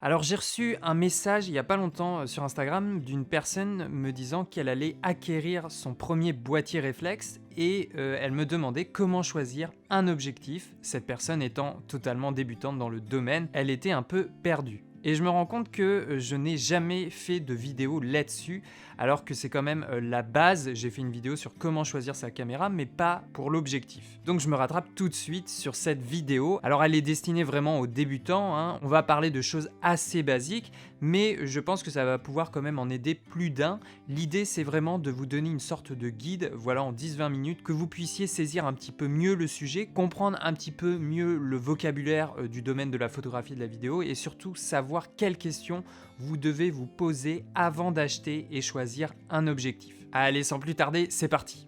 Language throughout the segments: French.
Alors j'ai reçu un message il y a pas longtemps sur Instagram d'une personne me disant qu'elle allait acquérir son premier boîtier réflexe et elle me demandait comment choisir un objectif. Cette personne étant totalement débutante dans le domaine, elle était un peu perdue. Et je me rends compte que je n'ai jamais fait de vidéo là-dessus, alors que c'est quand même la base. J'ai fait une vidéo sur comment choisir sa caméra, mais pas pour l'objectif. Donc je me rattrape tout de suite sur cette vidéo. Alors elle est destinée vraiment aux débutants, hein. On va parler de choses assez basiques, mais je pense que ça va pouvoir quand même en aider plus d'un. L'idée, c'est vraiment de vous donner une sorte de guide, voilà, en 10-20 minutes, que vous puissiez saisir un petit peu mieux le sujet, comprendre un petit peu mieux le vocabulaire du domaine de la photographie et de la vidéo, et surtout savoir quelles questions vous devez vous poser avant d'acheter et choisir un objectif. Allez, sans plus tarder, c'est parti!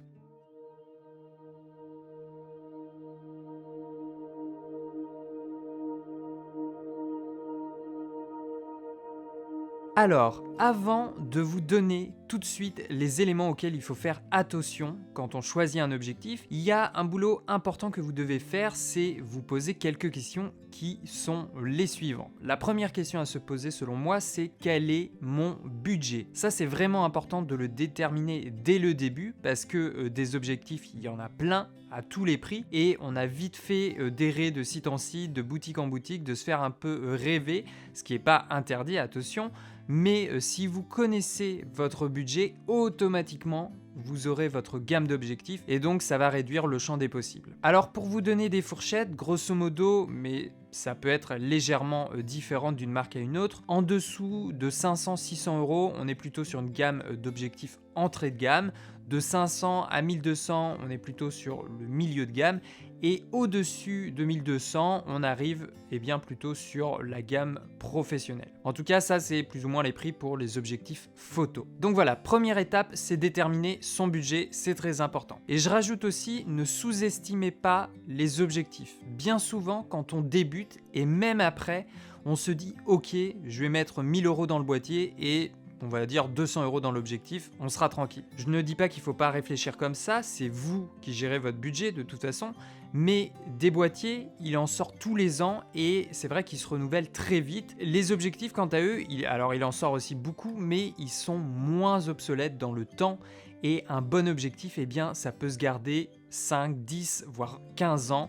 Alors, avant de vous donner tout de suite les éléments auxquels il faut faire attention quand on choisit un objectif, il y a un boulot important que vous devez faire, c'est vous poser quelques questions qui sont les suivants. La première question à se poser selon moi, c'est quel est mon budget? Ça, c'est vraiment important de le déterminer dès le début parce que des objectifs, il y en a plein à tous les prix et on a vite fait d'errer de site en site, de boutique en boutique, de se faire un peu rêver, ce qui n'est pas interdit, attention. Mais si vous connaissez votre budget, automatiquement, vous aurez votre gamme d'objectifs et donc ça va réduire le champ des possibles. Alors pour vous donner des fourchettes, grosso modo, mais ça peut être légèrement différent d'une marque à une autre, en dessous de 500-600 €, on est plutôt sur une gamme d'objectifs entrée de gamme. De 500 à 1200, on est plutôt sur le milieu de gamme. Et au-dessus de 1200, on arrive bien plutôt sur la gamme professionnelle. En tout cas, ça c'est plus ou moins les prix pour les objectifs photo. Donc voilà, première étape, c'est déterminer son budget, c'est très important. Et je rajoute aussi, ne sous-estimez pas les objectifs. Bien souvent, quand on débute, et même après, on se dit « Ok, je vais mettre 1000 € dans le boîtier et on va dire 200 € dans l'objectif, on sera tranquille. » Je ne dis pas qu'il ne faut pas réfléchir comme ça, c'est vous qui gérez votre budget de toute façon, mais des boîtiers, il en sort tous les ans et c'est vrai qu'ils se renouvellent très vite. Les objectifs, quant à eux, alors il en sort aussi beaucoup, mais ils sont moins obsolètes dans le temps et un bon objectif, eh bien, ça peut se garder 5, 10, voire 15 ans.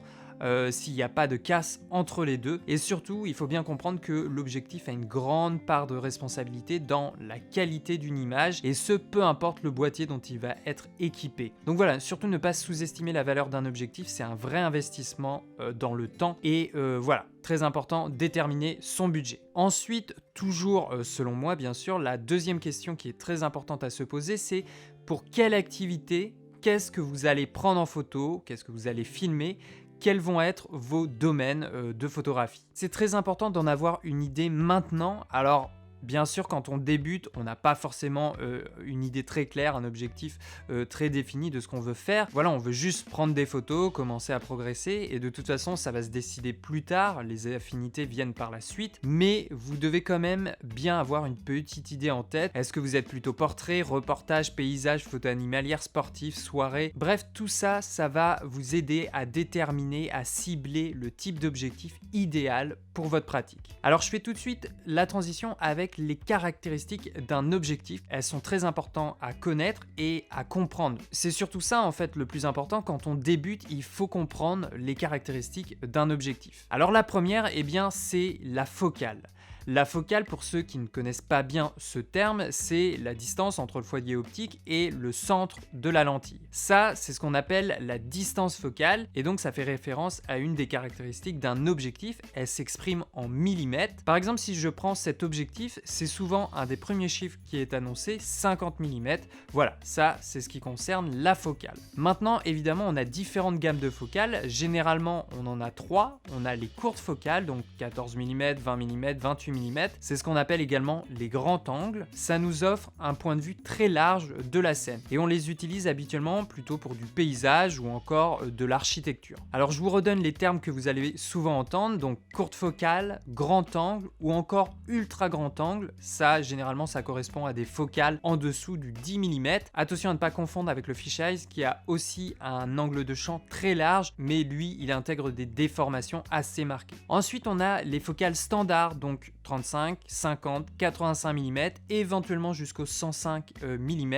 S'il n'y a pas de casse entre les deux. Et surtout, il faut bien comprendre que l'objectif a une grande part de responsabilité dans la qualité d'une image, et ce, peu importe le boîtier dont il va être équipé. Donc voilà, surtout ne pas sous-estimer la valeur d'un objectif, c'est un vrai investissement dans le temps, et voilà, très important, déterminer son budget. Ensuite, toujours selon moi, bien sûr, la deuxième question qui est très importante à se poser, c'est pour quelle activité, qu'est-ce que vous allez prendre en photo, qu'est-ce que vous allez filmer, quels vont être vos domaines de photographie. C'est très important d'en avoir une idée maintenant. Alors, bien sûr, quand on débute, on n'a pas forcément une idée très claire, un objectif très défini de ce qu'on veut faire. Voilà, on veut juste prendre des photos, commencer à progresser, et de toute façon, ça va se décider plus tard, les affinités viennent par la suite, mais vous devez quand même bien avoir une petite idée en tête. Est-ce que vous êtes plutôt portrait, reportage, paysage, photo animalière, sportif, soirée? Bref, tout ça, ça va vous aider à déterminer, à cibler le type d'objectif idéal pour votre pratique. Alors, je fais tout de suite la transition avec les caractéristiques d'un objectif. Elles sont très importantes à connaître et à comprendre. C'est surtout ça en fait le plus important quand on débute, il faut comprendre les caractéristiques d'un objectif. Alors la première, eh bien, c'est la focale. La focale, pour ceux qui ne connaissent pas bien ce terme, c'est la distance entre le foyer optique et le centre de la lentille. Ça, c'est ce qu'on appelle la distance focale, et donc ça fait référence à une des caractéristiques d'un objectif. Elle s'exprime en millimètres. Par exemple, si je prends cet objectif, c'est souvent un des premiers chiffres qui est annoncé, 50 mm. Voilà, ça, c'est ce qui concerne la focale. Maintenant, évidemment, on a différentes gammes de focales. Généralement, on en a 3. On a les courtes focales, donc 14 mm, 20 mm, 28 mm. C'est ce qu'on appelle également les grands angles. Ça nous offre un point de vue très large de la scène. Et on les utilise habituellement plutôt pour du paysage ou encore de l'architecture. Alors je vous redonne les termes que vous allez souvent entendre. Donc courte focale, grand angle ou encore ultra grand angle. Ça, généralement, ça correspond à des focales en dessous du 10 mm. Attention à ne pas confondre avec le fisheye qui a aussi un angle de champ très large, mais lui, il intègre des déformations assez marquées. Ensuite, on a les focales standards, donc 35, 50, 85 mm et éventuellement jusqu'au 105 mm.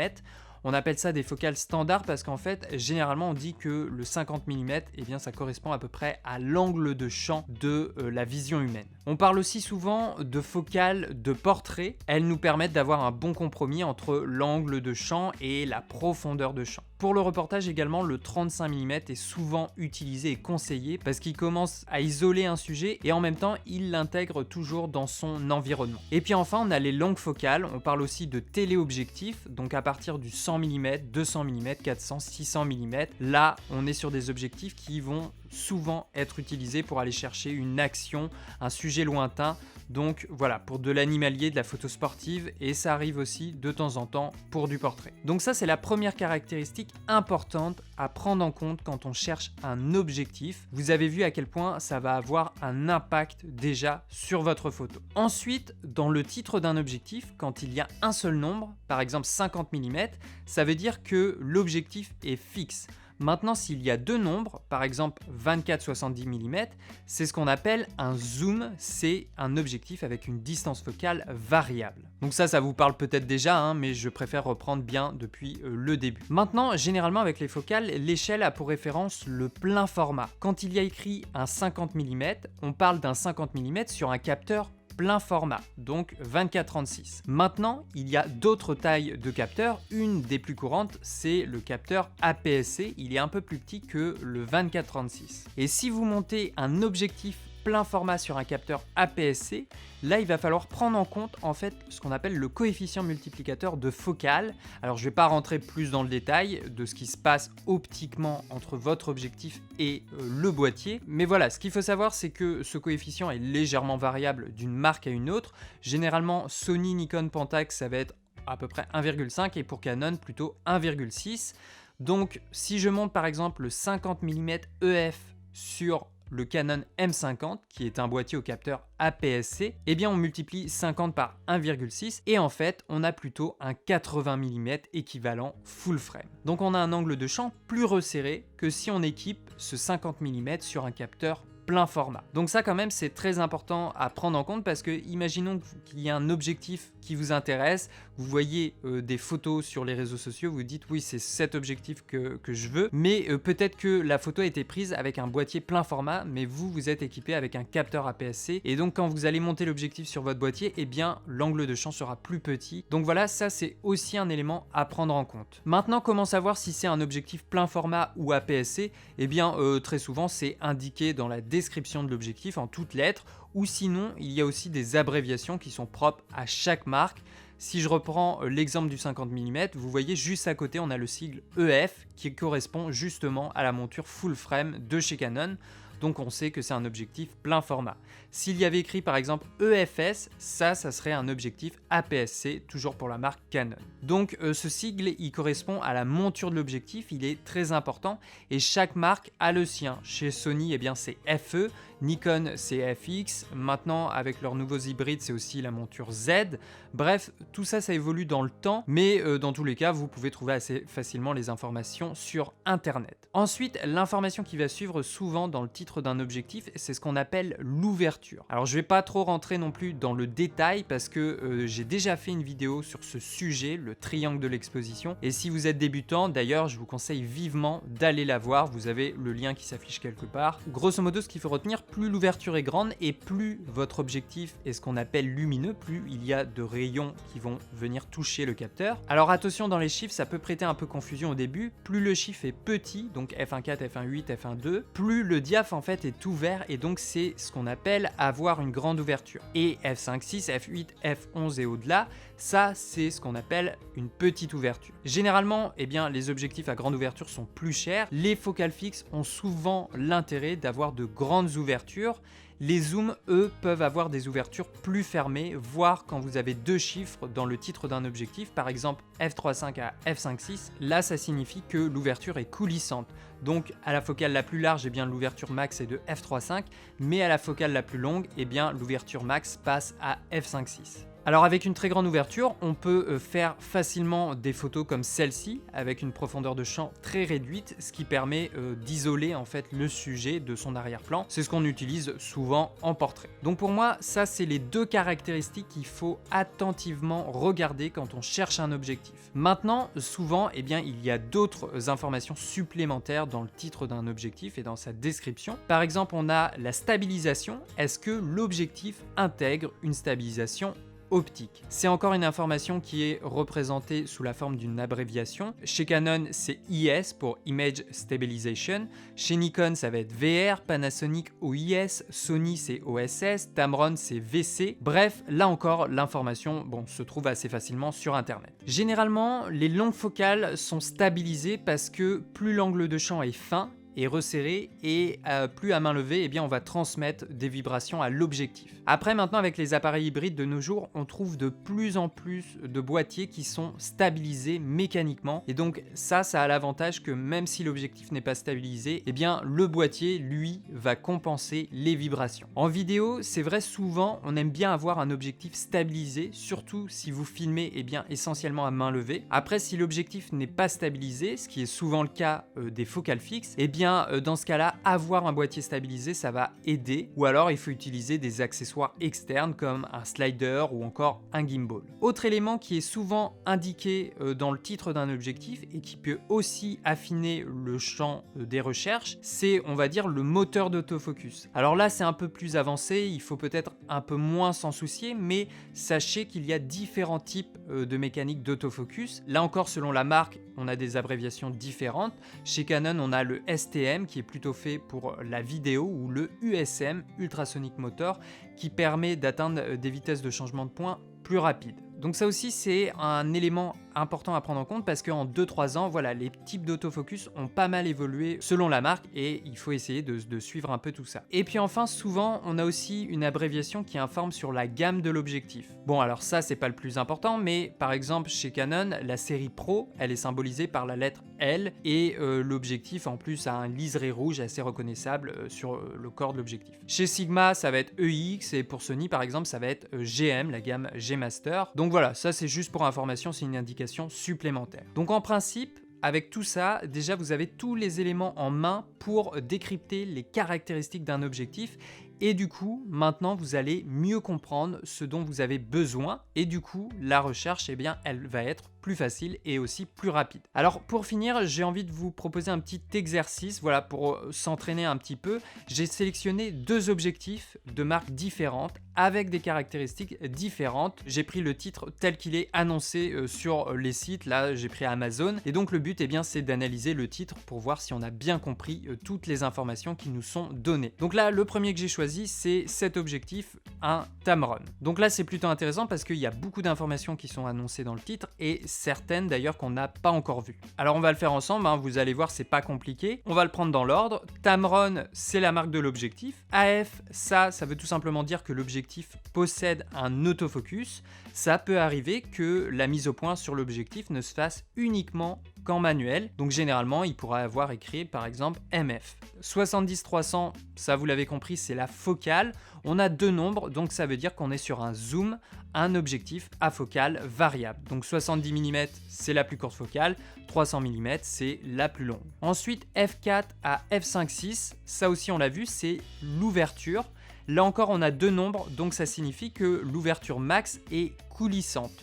On appelle ça des focales standards parce qu'en fait, généralement, on dit que le 50 mm, eh bien, ça correspond à peu près à l'angle de champ de la vision humaine. On parle aussi souvent de focales de portrait. Elles nous permettent d'avoir un bon compromis entre l'angle de champ et la profondeur de champ. Pour le reportage également, le 35 mm est souvent utilisé et conseillé parce qu'il commence à isoler un sujet et en même temps, il l'intègre toujours dans son environnement. Et puis enfin, on a les longues focales. On parle aussi de téléobjectifs, donc à partir du 100 mm, 200 mm, 400, 600 mm. Là, on est sur des objectifs qui vont souvent être utilisés pour aller chercher une action, un sujet lointain. Donc voilà, pour de l'animalier, de la photo sportive, et ça arrive aussi de temps en temps pour du portrait. Donc ça, c'est la première caractéristique importante à prendre en compte quand on cherche un objectif. Vous avez vu à quel point ça va avoir un impact déjà sur votre photo. Ensuite, dans le titre d'un objectif, quand il y a un seul nombre, par exemple 50 mm, ça veut dire que l'objectif est fixe. Maintenant, s'il y a deux nombres, par exemple 24-70 mm, c'est ce qu'on appelle un zoom, c'est un objectif avec une distance focale variable. Donc ça vous parle peut-être déjà, mais je préfère reprendre bien depuis le début. Maintenant, généralement avec les focales, l'échelle a pour référence le plein format. Quand il y a écrit un 50 mm, on parle d'un 50 mm sur un capteur plein format, donc 24-36. Maintenant, il y a d'autres tailles de capteurs. Une des plus courantes, c'est le capteur APS-C. Il est un peu plus petit que le 24-36. Et si vous montez un objectif plein format sur un capteur APS-C, là il va falloir prendre en compte en fait ce qu'on appelle le coefficient multiplicateur de focale. Alors je ne vais pas rentrer plus dans le détail de ce qui se passe optiquement entre votre objectif et le boîtier, mais voilà, ce qu'il faut savoir c'est que ce coefficient est légèrement variable d'une marque à une autre. Généralement Sony, Nikon, Pentax ça va être à peu près 1,5 et pour Canon plutôt 1,6. Donc si je monte par exemple le 50 mm EF sur le Canon M50, qui est un boîtier au capteur APS-C, eh bien on multiplie 50 par 1,6 et en fait on a plutôt un 80 mm équivalent full frame. Donc on a un angle de champ plus resserré que si on équipe ce 50 mm sur un capteur plein format. Donc ça quand même c'est très important à prendre en compte parce que imaginons qu'il y a un objectif qui vous intéresse, vous voyez des photos sur les réseaux sociaux, vous dites oui c'est cet objectif que je veux, mais peut-être que la photo a été prise avec un boîtier plein format, mais vous êtes équipé avec un capteur APS-C et donc quand vous allez monter l'objectif sur votre boîtier, eh bien l'angle de champ sera plus petit. Donc voilà, ça c'est aussi un élément à prendre en compte. Maintenant, comment savoir si c'est un objectif plein format ou APS-C? Eh bien très souvent c'est indiqué dans la description de l'objectif en toutes lettres, ou sinon il y a aussi des abréviations qui sont propres à chaque marque. Si je reprends l'exemple du 50 mm, vous voyez juste à côté on a le sigle EF qui correspond justement à la monture full frame de chez Canon. Donc on sait que c'est un objectif plein format. S'il y avait écrit par exemple EFS, ça serait un objectif APS-C, toujours pour la marque Canon. Donc ce sigle, il correspond à la monture de l'objectif, il est très important et chaque marque a le sien. Chez Sony, eh bien c'est FE, Nikon c'est FX, maintenant avec leurs nouveaux hybrides c'est aussi la monture Z. Bref, tout ça évolue dans le temps, mais dans tous les cas, vous pouvez trouver assez facilement les informations sur Internet. Ensuite, l'information qui va suivre souvent dans le titre d'un objectif, c'est ce qu'on appelle l'ouverture. Alors je vais pas trop rentrer non plus dans le détail parce que j'ai déjà fait une vidéo sur ce sujet, le triangle de l'exposition, et si vous êtes débutant, d'ailleurs je vous conseille vivement d'aller la voir, vous avez le lien qui s'affiche quelque part. Grosso modo, ce qu'il faut retenir, plus l'ouverture est grande et plus votre objectif est ce qu'on appelle lumineux, plus il y a de rayons qui vont venir toucher le capteur. Alors attention, dans les chiffres, ça peut prêter un peu confusion au début, plus le chiffre est petit, donc f1.4, f1.8, f1.2, plus le diaph en fait est ouvert et donc c'est ce qu'on appelle avoir une grande ouverture. Et f5.6, f8, f11 et au-delà, ça c'est ce qu'on appelle une petite ouverture. Généralement, eh bien, les objectifs à grande ouverture sont plus chers. Les focales fixes ont souvent l'intérêt d'avoir de grandes ouvertures. Les zooms, eux, peuvent avoir des ouvertures plus fermées, voire quand vous avez deux chiffres dans le titre d'un objectif, par exemple f3.5 à f5.6, là ça signifie que l'ouverture est coulissante. Donc à la focale la plus large, eh bien l'ouverture max est de f3.5, mais à la focale la plus longue, eh bien l'ouverture max passe à f5.6. Alors avec une très grande ouverture, on peut faire facilement des photos comme celle-ci, avec une profondeur de champ très réduite, ce qui permet d'isoler en fait le sujet de son arrière-plan. C'est ce qu'on utilise souvent en portrait. Donc pour moi, ça c'est les deux caractéristiques qu'il faut attentivement regarder quand on cherche un objectif. Maintenant, souvent, il y a d'autres informations supplémentaires dans le titre d'un objectif et dans sa description. Par exemple, on a la stabilisation. Est-ce que l'objectif intègre une stabilisation optique? C'est encore une information qui est représentée sous la forme d'une abréviation. Chez Canon, c'est IS pour Image Stabilization. Chez Nikon, ça va être VR, Panasonic OIS, Sony c'est OSS, Tamron c'est VC. Bref, là encore, l'information se trouve assez facilement sur Internet. Généralement, les longues focales sont stabilisées parce que plus l'angle de champ est fin et resserré et plus à main levée, on va transmettre des vibrations à l'objectif. Après, maintenant, avec les appareils hybrides de nos jours, on trouve de plus en plus de boîtiers qui sont stabilisés mécaniquement. Et donc ça a l'avantage que même si l'objectif n'est pas stabilisé, le boîtier, lui, va compenser les vibrations. En vidéo, c'est vrai, souvent, on aime bien avoir un objectif stabilisé, surtout si vous filmez essentiellement à main levée. Après, si l'objectif n'est pas stabilisé, ce qui est souvent le cas des focales fixes, dans ce cas-là, avoir un boîtier stabilisé, ça va aider. Ou alors, il faut utiliser des accessoires externes comme un slider ou encore un gimbal. Autre élément qui est souvent indiqué dans le titre d'un objectif et qui peut aussi affiner le champ des recherches, c'est, on va dire, le moteur d'autofocus. Alors là, c'est un peu plus avancé, il faut peut-être un peu moins s'en soucier, mais sachez qu'il y a différents types de mécaniques d'autofocus. Là encore, selon la marque, on a des abréviations différentes. Chez Canon, on a le STM qui est plutôt fait pour la vidéo ou le USM, Ultrasonic Motor, qui permet d'atteindre des vitesses de changement de point plus rapides. Donc ça aussi, c'est un élément important à prendre en compte parce qu'en 2-3 ans, les types d'autofocus ont pas mal évolué selon la marque et il faut essayer de suivre un peu tout ça. Et puis enfin, souvent, on a aussi une abréviation qui informe sur la gamme de l'objectif. Bon, alors ça, c'est pas le plus important, mais par exemple, chez Canon, la série Pro, elle est symbolisée par la lettre L et l'objectif, en plus, a un liseré rouge assez reconnaissable sur le corps de l'objectif. Chez Sigma, ça va être EX et pour Sony, par exemple, ça va être GM, la gamme G Master. Donc voilà, ça c'est juste pour information, c'est une indication supplémentaire. Donc en principe, avec tout ça, déjà vous avez tous les éléments en main pour décrypter les caractéristiques d'un objectif et du coup, maintenant vous allez mieux comprendre ce dont vous avez besoin et du coup, la recherche, elle va être plus facile et aussi plus rapide. Alors pour finir, j'ai envie de vous proposer un petit exercice, pour s'entraîner un petit peu. J'ai sélectionné 2 objectifs de marques différentes avec des caractéristiques différentes. J'ai pris le titre tel qu'il est annoncé sur les sites, là j'ai pris Amazon et donc le but c'est d'analyser le titre pour voir si on a bien compris toutes les informations qui nous sont données. Donc là le premier que j'ai choisi c'est cet objectif, un Tamron. Donc là c'est plutôt intéressant parce qu'il y a beaucoup d'informations qui sont annoncées dans le titre et certaines d'ailleurs qu'on n'a pas encore vues. Alors on va le faire ensemble, vous allez voir c'est pas compliqué. On va le prendre dans l'ordre. Tamron c'est la marque de l'objectif. AF ça veut tout simplement dire que l'objectif possède un autofocus. Ça peut arriver que la mise au point sur l'objectif ne se fasse uniquement qu'en manuel, donc généralement il pourra avoir écrit par exemple MF. 70-300, ça vous l'avez compris, c'est la focale. On a 2 nombres, donc ça veut dire qu'on est sur un zoom, un objectif à focale variable. Donc 70 mm c'est la plus courte focale, 300 mm c'est la plus longue. Ensuite f4 à f5.6, ça aussi on l'a vu, c'est l'ouverture. Là encore on a 2 nombres, donc ça signifie que l'ouverture max est coulissante.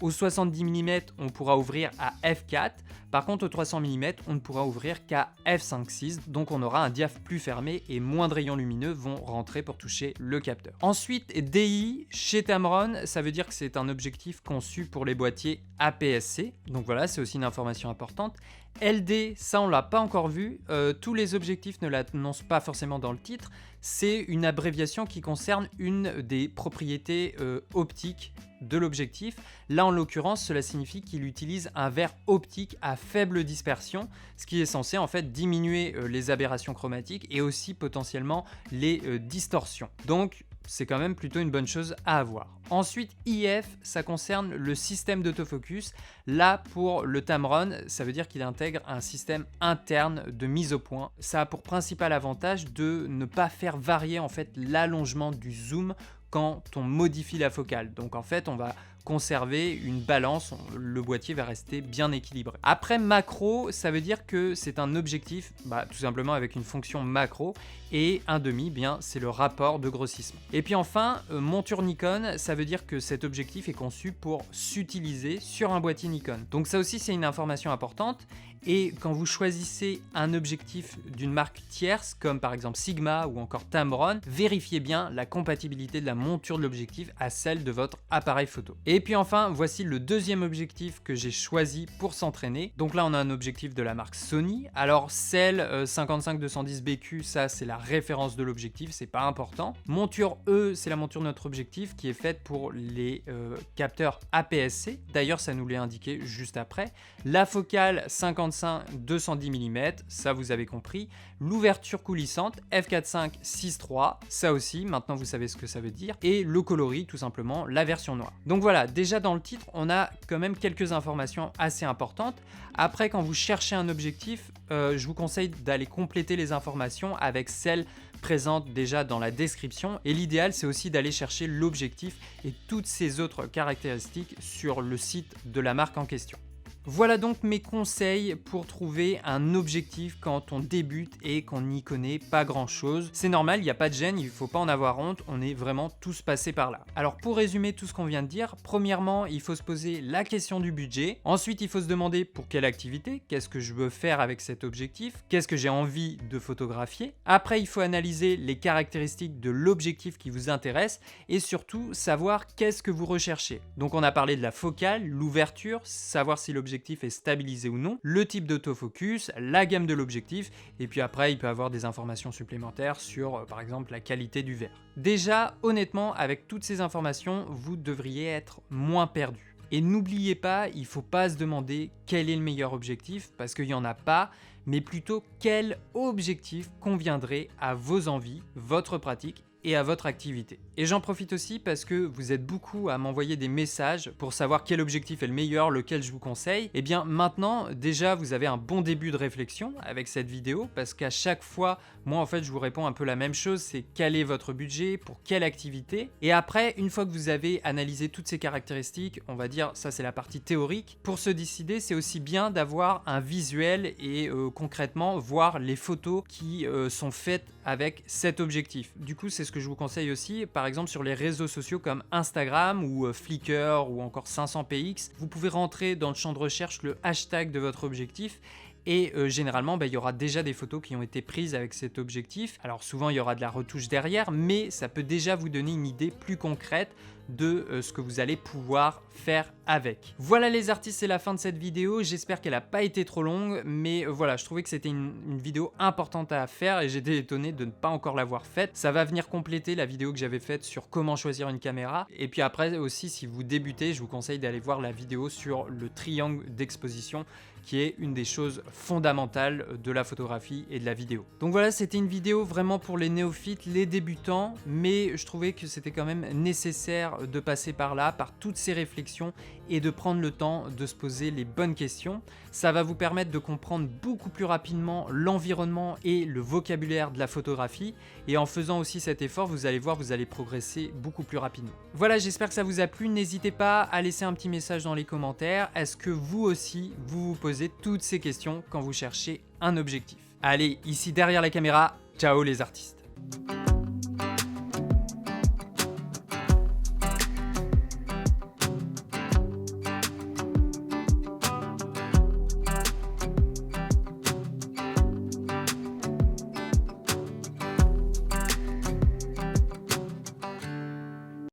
Au 70 mm, on pourra ouvrir à f4. Par contre, au 300 mm, on ne pourra ouvrir qu'à f5.6. Donc, on aura un diaph plus fermé et moins de rayons lumineux vont rentrer pour toucher le capteur. Ensuite, DI, chez Tamron, ça veut dire que c'est un objectif conçu pour les boîtiers APS-C. Donc voilà, c'est aussi une information importante. LD, ça on l'a pas encore vu, tous les objectifs ne l'annoncent pas forcément dans le titre, c'est une abréviation qui concerne une des propriétés optiques de l'objectif. Là en l'occurrence, cela signifie qu'il utilise un verre optique à faible dispersion, ce qui est censé en fait diminuer les aberrations chromatiques et aussi potentiellement les distorsions. Donc c'est quand même plutôt une bonne chose à avoir. Ensuite, IF, ça concerne le système d'autofocus. Là, pour le Tamron, ça veut dire qu'il intègre un système interne de mise au point. Ça a pour principal avantage de ne pas faire varier en fait l'allongement du zoom quand on modifie la focale. Donc en fait, on va conserver une balance, le boîtier va rester bien équilibré. Après macro, ça veut dire que c'est un objectif, tout simplement avec une fonction macro, et 1/2, bien c'est le rapport de grossissement. Et puis enfin, monture Nikon, ça veut dire que cet objectif est conçu pour s'utiliser sur un boîtier Nikon. Donc ça aussi c'est une information importante. Et quand vous choisissez un objectif d'une marque tierce, comme par exemple Sigma ou encore Tamron, vérifiez bien la compatibilité de la monture de l'objectif à celle de votre appareil photo. Et puis enfin, voici le deuxième objectif que j'ai choisi pour s'entraîner. Donc là, on a un objectif de la marque Sony. Alors celle 55-210 BQ, ça c'est la référence de l'objectif, c'est pas important. Monture E, c'est la monture de notre objectif qui est faite pour les capteurs APS-C. D'ailleurs, ça nous l'est indiqué juste après. La focale 55-210 mm, ça vous avez compris. L'ouverture coulissante f4.5 6.3, ça aussi, maintenant vous savez ce que ça veut dire. Et le coloris, tout simplement, la version noire. Donc voilà, déjà dans le titre, on a quand même quelques informations assez importantes. Après, quand vous cherchez un objectif, je vous conseille d'aller compléter les informations avec celles présentes déjà dans la description. Et l'idéal, c'est aussi d'aller chercher l'objectif et toutes ces autres caractéristiques sur le site de la marque en question. Voilà donc mes conseils pour trouver un objectif quand on débute et qu'on n'y connaît pas grand chose. C'est normal, il n'y a pas de gêne, il ne faut pas en avoir honte, on est vraiment tous passés par là. Alors pour résumer tout ce qu'on vient de dire, premièrement, il faut se poser la question du budget. Ensuite, il faut se demander pour quelle activité, qu'est-ce que je veux faire avec cet objectif, qu'est-ce que j'ai envie de photographier. Après, il faut analyser les caractéristiques de l'objectif qui vous intéresse et surtout savoir qu'est-ce que vous recherchez. Donc on a parlé de la focale, l'ouverture, savoir si l'objectif est stabilisé ou non, le type d'autofocus, la gamme de l'objectif, et puis après il peut avoir des informations supplémentaires sur par exemple la qualité du verre. Déjà, honnêtement, avec toutes ces informations, vous devriez être moins perdu. Et n'oubliez pas, il ne faut pas se demander quel est le meilleur objectif, parce qu'il n'y en a pas, mais plutôt quel objectif conviendrait à vos envies, votre pratique et à votre activité. Et j'en profite aussi parce que vous êtes beaucoup à m'envoyer des messages pour savoir quel objectif est le meilleur, lequel je vous conseille. Et bien maintenant, déjà vous avez un bon début de réflexion avec cette vidéo parce qu'à chaque fois, moi en fait je vous réponds un peu la même chose, c'est quel est votre budget, pour quelle activité. Et après, une fois que vous avez analysé toutes ces caractéristiques, on va dire ça c'est la partie théorique, pour se décider c'est aussi bien d'avoir un visuel et concrètement voir les photos qui sont faites avec cet objectif. Du coup c'est ce que je vous conseille aussi, par exemple sur les réseaux sociaux comme Instagram ou Flickr ou encore 500px, vous pouvez rentrer dans le champ de recherche le hashtag de votre objectif et généralement il y aura déjà des photos qui ont été prises avec cet objectif. Alors souvent il y aura de la retouche derrière, mais ça peut déjà vous donner une idée plus concrète de ce que vous allez pouvoir faire avec. Voilà les artistes, c'est la fin de cette vidéo. J'espère qu'elle n'a pas été trop longue, mais voilà, je trouvais que c'était une vidéo importante à faire et j'étais étonné de ne pas encore l'avoir faite. Ça va venir compléter la vidéo que j'avais faite sur comment choisir une caméra. Et puis après aussi, si vous débutez, je vous conseille d'aller voir la vidéo sur le triangle d'exposition qui est une des choses fondamentales de la photographie et de la vidéo. Donc voilà, c'était une vidéo vraiment pour les néophytes, les débutants, mais je trouvais que c'était quand même nécessaire de passer par là, par toutes ces réflexions et de prendre le temps de se poser les bonnes questions. Ça va vous permettre de comprendre beaucoup plus rapidement l'environnement et le vocabulaire de la photographie et en faisant aussi cet effort, vous allez voir, vous allez progresser beaucoup plus rapidement. Voilà, j'espère que ça vous a plu. N'hésitez pas à laisser un petit message dans les commentaires. Est-ce que vous aussi, vous posez toutes ces questions quand vous cherchez un objectif? Allez, ici derrière la caméra, ciao les artistes!